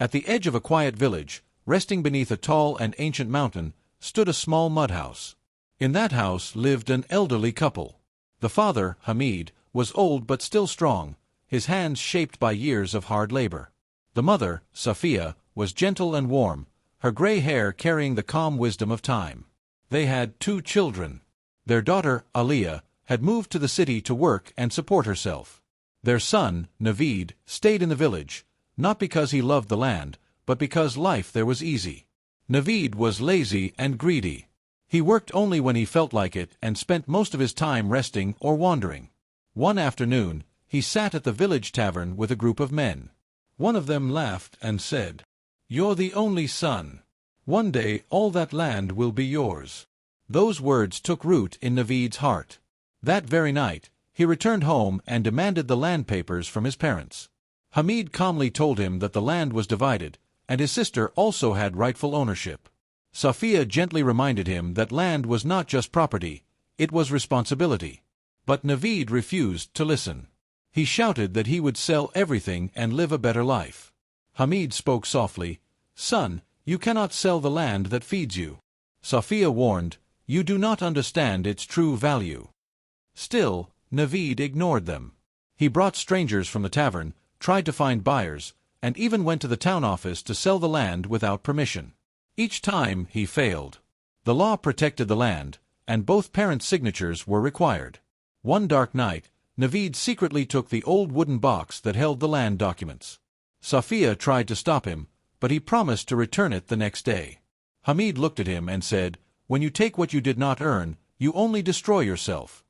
At the edge of a quiet village, resting beneath a tall and ancient mountain, stood a small mud house. In that house lived an elderly couple. The father, Hamid, was old but still strong, his hands shaped by years of hard labor. The mother, Safia, was gentle and warm, her gray hair carrying the calm wisdom of time. They had 2 children. Their daughter, Aliyah, had moved to the city to work and support herself. Their son, Naveed, stayed in the village, not because he loved the land, but because life there was easy. Naveed was lazy and greedy. He worked only when he felt like it and spent most of his time resting or wandering. One afternoon, he sat at the village tavern with a group of men. One of them laughed and said, "You're the only son. One day all that land will be yours." Those words took root in Naveed's heart. That very night, he returned home and demanded the land papers from his parents. Hamid calmly told him that the land was divided, and his sister also had rightful ownership. Safia gently reminded him that land was not just property, it was responsibility. But Naveed refused to listen. He shouted that he would sell everything and live a better life. Hamid spoke softly, "Son, you cannot sell the land that feeds you." Safia warned, "You do not understand its true value." Still, Naveed ignored them. He brought strangers from the tavern, tried to find buyers, and even went to the town office to sell the land without permission. Each time he failed. The law protected the land, and both parents' signatures were required. One dark night, Naveed secretly took the old wooden box that held the land documents. Safia tried to stop him, but he promised to return it the next day. Hamid looked at him and said, "When you take what you did not earn, you only destroy yourself."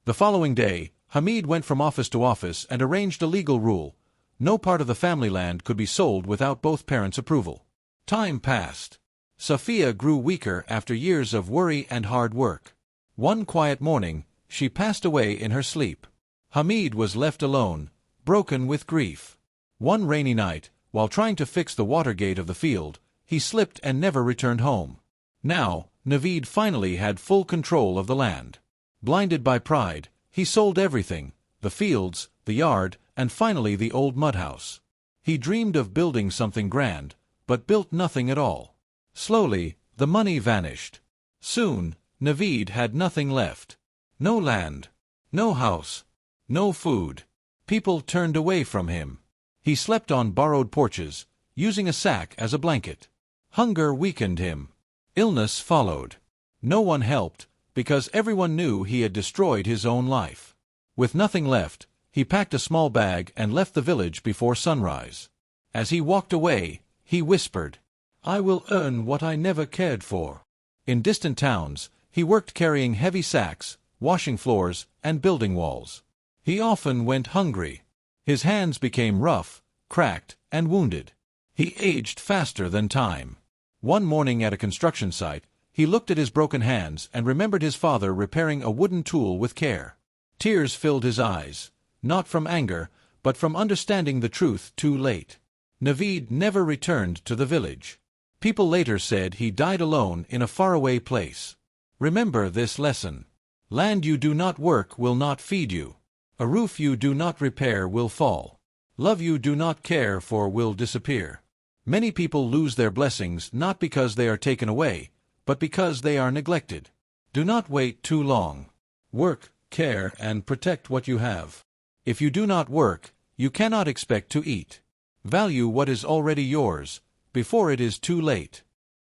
The following day, Hamid went from office to office and arranged a legal rule: no part of the family land could be sold without both parents' approval. Time passed. Safia grew weaker after years of worry and hard work. One quiet morning, she passed away in her sleep. Hamid was left alone, broken with grief. One rainy night, while trying to fix the water gate of the field, he slipped and never returned home. Now, Naveed finally had full control of the land. Blinded by pride, he sold everything: the fields, the yard, and finally the old mud house. He dreamed of building something grand, but built nothing at all. Slowly, the money vanished. Soon, Naveed had nothing left. No land, no house, no food. People turned away from him. He slept on borrowed porches, using a sack as a blanket. Hunger weakened him. Illness followed. No one helped, because everyone knew he had destroyed his own life. With nothing left, he packed a small bag and left the village before sunrise. As he walked away, he whispered, "I will earn what I never cared for." In distant towns, he worked carrying heavy sacks, washing floors, and building walls. He often went hungry. His hands became rough, cracked, and wounded. He aged faster than time. One morning at a construction site, he looked at his broken hands and remembered his father repairing a wooden tool with care. Tears filled his eyes, not from anger, but from understanding the truth too late. Naveed never returned to the village. People later said he died alone in a faraway place. Remember this lesson. Land you do not work will not feed you. A roof you do not repair will fall. Love you do not care for will disappear. Many people lose their blessings not because they are taken away, but because they are neglected. Do not wait too long. Work, care, and protect what you have. If you do not work, you cannot expect to eat. Value what is already yours, before it is too late.